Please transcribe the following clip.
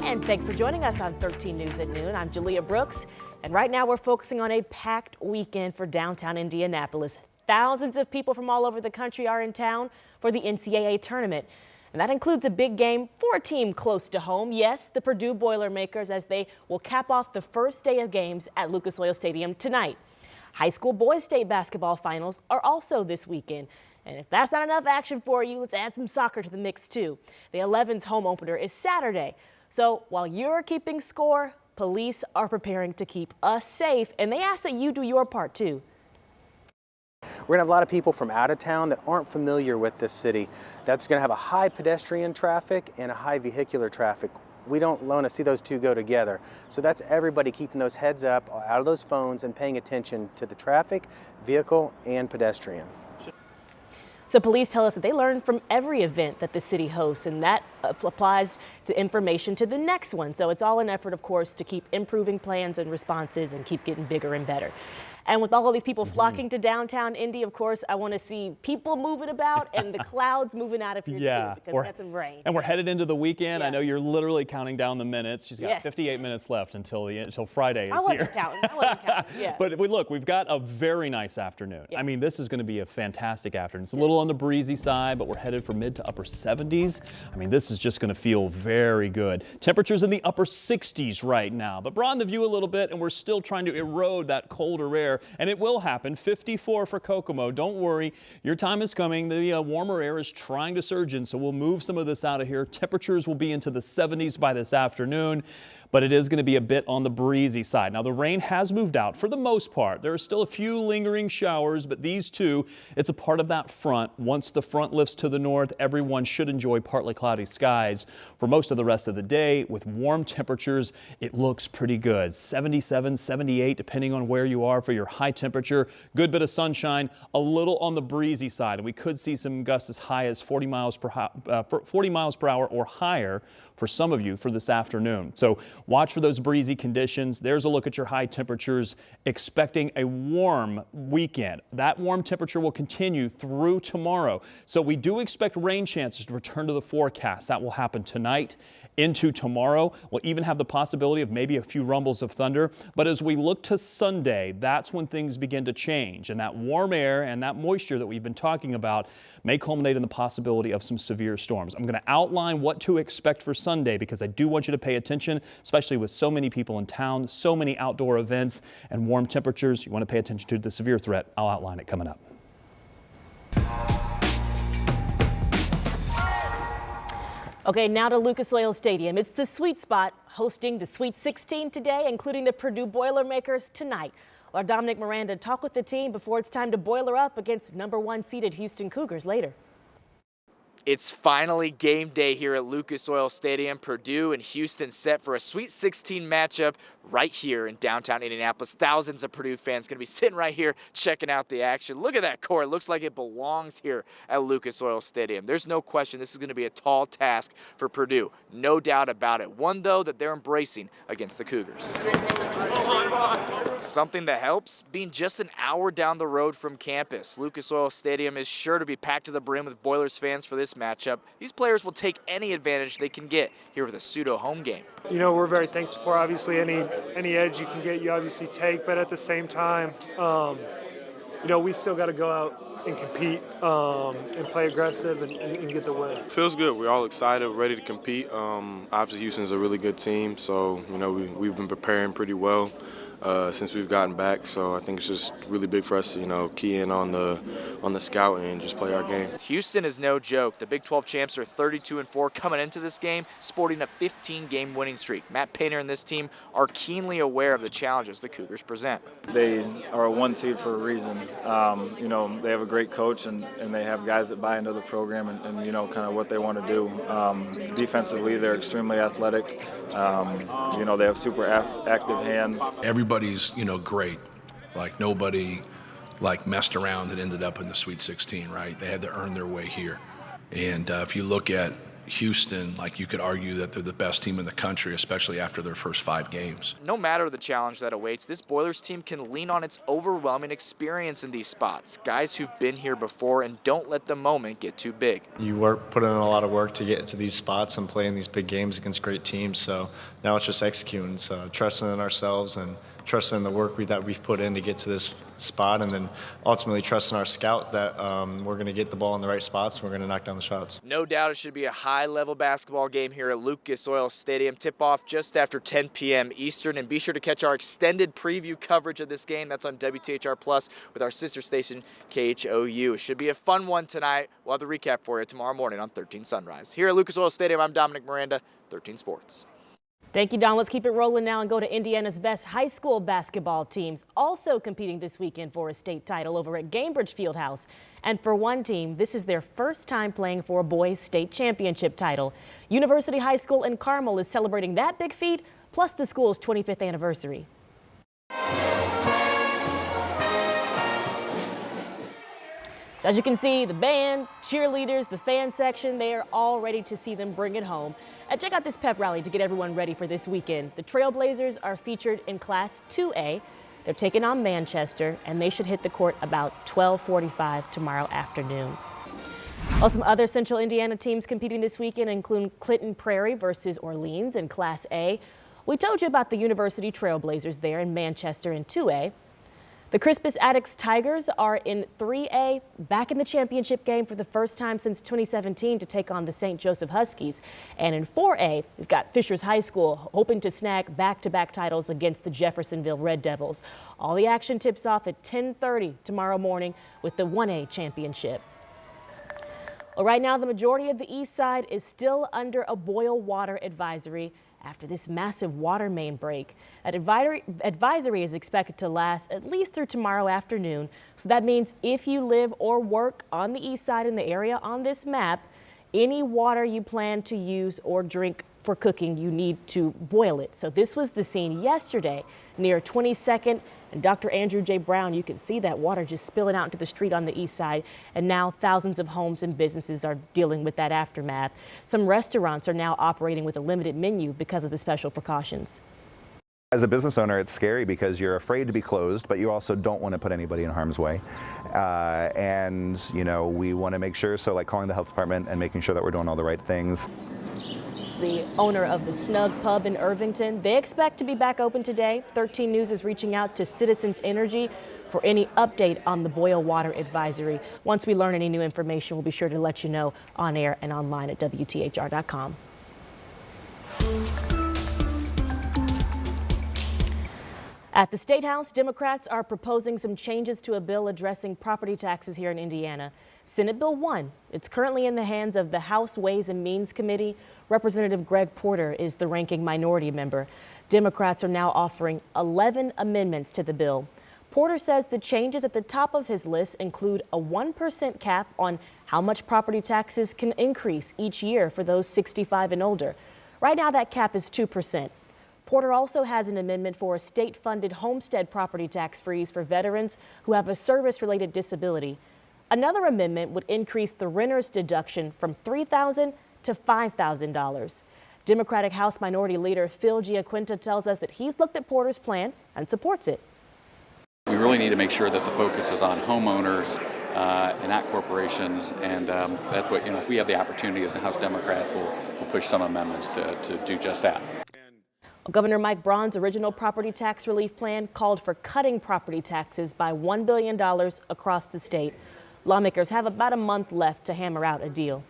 And thanks for joining us on 13 News at Noon. I'm Julia Brooks, and right now we're focusing on a packed weekend for downtown Indianapolis. Thousands of people from all over the country are in town for the NCAA tournament. And that includes a big game for a team close to home. Yes, the Purdue Boilermakers, as they will cap off the first day of games at Lucas Oil Stadium tonight. High school boys state basketball finals are also this weekend. And if that's not enough action for you, let's add some soccer to the mix too. The 11's home opener is Saturday. So while you're keeping score, police are preparing to keep us safe, and they ask that you do your part too. We're going to have a lot of people from out of town that aren't familiar with this city. That's going to have a high pedestrian traffic and a high vehicular traffic. We don't want to see those two go together. So that's everybody keeping those heads up out of those phones and paying attention to the traffic, vehicle, and pedestrian. So police tell us that they learn from every event that the city hosts, and that applies to information to the next one. So it's all an effort, of course, to keep improving plans and responses and keep getting bigger and better. And with all of these people flocking to downtown Indy, of course, I want to see people moving about and the clouds moving out of here too, because we got some rain. And we're headed into the weekend. I know you're literally counting down the minutes. She's got 58 minutes left until Friday is I wasn't here. counting. I wasn't counting. Yeah. But look, we've got a very nice afternoon. I mean, this is going to be a fantastic afternoon. It's a little on the breezy side, but we're headed for mid to upper 70s. I mean, this is just going to feel very good. Temperatures in the upper 60s right now, but broaden the view a little bit, and we're still trying to erode that colder air. And it will happen. 54 for Kokomo. Don't worry. Your time is coming. The warmer air is trying to surge in, so we'll move some of this out of here. Temperatures will be into the 70s by this afternoon, but it is going to be a bit on the breezy side. Now, the rain has moved out for the most part. There are still a few lingering showers, but these two, it's a part of that front. Once the front lifts to the north, everyone should enjoy partly cloudy skies for most of the rest of the day. With warm temperatures, it looks pretty good. 77, 78, depending on where you are for your high temperature. Good bit of sunshine, a little on the breezy side, and we could see some gusts as high as 40 miles per hour or higher for some of you for this afternoon. So watch for those breezy conditions. There's a look at your high temperatures, expecting a warm weekend. That warm temperature will continue through tomorrow. So we do expect rain chances to return to the forecast. That will happen tonight into tomorrow. We'll even have the possibility of maybe a few rumbles of thunder. But as we look to Sunday, that's when things begin to change. And that warm air and that moisture that we've been talking about may culminate in the possibility of some severe storms. I'm going to outline what to expect for Sunday because I do want you to pay attention, especially with so many people in town, so many outdoor events and warm temperatures. You want to pay attention to the severe threat. I'll outline it coming up. Okay, now to Lucas Oil Stadium. It's the sweet spot, hosting the Sweet 16 today, including the Purdue Boilermakers tonight. Our Dominic Miranda talked with the team before it's time to boiler up against #1 seeded Houston Cougars later. It's finally game day here at Lucas Oil Stadium. Purdue and Houston set for a Sweet 16 matchup right here in downtown Indianapolis. Thousands of Purdue fans going to be sitting right here checking out the action. Look at that court. It looks like it belongs here at Lucas Oil Stadium. There's no question this is going to be a tall task for Purdue. No doubt about it. One, though, that they're embracing against the Cougars. Something that helps, being just an hour down the road from campus. Lucas Oil Stadium is sure to be packed to the brim with Boilers fans for this matchup. These players will take any advantage they can get here with a pseudo home game. You know, we're very thankful for obviously any edge you can get, you obviously take, but at the same time, you know, we still got to go out and compete and play aggressive and get the win. Feels good. We're all excited, ready to compete. Obviously, Houston's a really good team, so you know we've been preparing pretty well since we've gotten back. So I think it's just really big for us to key in on the scout and just play our game. Houston is no joke. The Big 12 champs are 32-4 coming into this game, sporting a 15-game winning streak. Matt Painter and this team are keenly aware of the challenges the Cougars present. They are a 1 seed for a reason. You know, they have a great coach and they have guys that buy into the program and you know, kind of what they want to do. Defensively, they're extremely athletic. You know, they have super active hands. Everybody's, great. Like nobody messed around and ended up in the Sweet 16, right? They had to earn their way here. And if you look at Houston, like you could argue that they're the best team in the country, especially after their first 5 games. No matter the challenge that awaits, this Boilers team can lean on its overwhelming experience in these spots. Guys who've been here before, and don't let the moment get too big. You put in a lot of work to get into these spots and play in these big games against great teams. So now it's just executing, so trusting in ourselves and trusting in the work that we've put in to get to this spot, and then ultimately trusting our scout that we're going to get the ball in the right spots and we're going to knock down the shots. No doubt it should be a high-level basketball game here at Lucas Oil Stadium. Tip-off just after 10 p.m. Eastern, and be sure to catch our extended preview coverage of this game. That's on WTHR Plus with our sister station KHOU. It should be a fun one tonight. We'll have the recap for you tomorrow morning on 13 Sunrise. Here at Lucas Oil Stadium, I'm Dominic Miranda, 13 Sports. Thank you, Don. Let's keep it rolling now and go to Indiana's best high school basketball teams, also competing this weekend for a state title over at Gainbridge Fieldhouse. And for one team, this is their first time playing for a boys' state championship title. University High School in Carmel is celebrating that big feat, plus the school's 25th anniversary. As you can see, the band, cheerleaders, the fan section, they are all ready to see them bring it home. And check out this pep rally to get everyone ready for this weekend. The Trailblazers are featured in Class 2A. They're taking on Manchester, and they should hit the court about 12:45 tomorrow afternoon. Well, some other Central Indiana teams competing this weekend include Clinton Prairie versus Orleans in Class A. We told you about the University Trailblazers there in Manchester in 2A. The Crispus Attucks Tigers are in 3A, back in the championship game for the first time since 2017 to take on the St. Joseph Huskies. And in 4A, we've got Fishers High School hoping to snag back-to-back titles against the Jeffersonville Red Devils. All the action tips off at 10:30 tomorrow morning with the 1A championship. Well, right now, the majority of the east side is still under a boil water advisory after this massive water main break. An advisory is expected to last at least through tomorrow afternoon. So that means if you live or work on the east side in the area on this map, any water you plan to use or drink for cooking, you need to boil it. So this was the scene yesterday near 22nd and Dr. Andrew J. Brown. You can see that water just spilling out into the street on the east side. And now thousands of homes and businesses are dealing with that aftermath. Some restaurants are now operating with a limited menu because of the special precautions. As a business owner, it's scary because you're afraid to be closed, but you also don't want to put anybody in harm's way. And, you know, we want to make sure, so like calling the health department and making sure that we're doing all the right things. The owner of the Snug Pub in Irvington, they expect to be back open today. 13 News is reaching out to Citizens Energy for any update on the boil water advisory. Once we learn any new information, we'll be sure to let you know on air and online at WTHR.com. At the State House, Democrats are proposing some changes to a bill addressing property taxes here in Indiana. Senate Bill 1, it's currently in the hands of the House Ways and Means Committee. Representative Greg Porter is the ranking minority member. Democrats are now offering 11 amendments to the bill. Porter says the changes at the top of his list include a 1% cap on how much property taxes can increase each year for those 65 and older. Right now, that cap is 2%. Porter also has an amendment for a state-funded homestead property tax freeze for veterans who have a service-related disability. Another amendment would increase the renter's deduction from $3,000 to $5,000. Democratic House Minority Leader Phil Giaquinta tells us that he's looked at Porter's plan and supports it. We really need to make sure that the focus is on homeowners and not corporations, and that's what, if we have the opportunity as the House Democrats, we'll push some amendments to do just that. Governor Mike Braun's original property tax relief plan called for cutting property taxes by $1 billion across the state. Lawmakers have about a month left to hammer out a deal.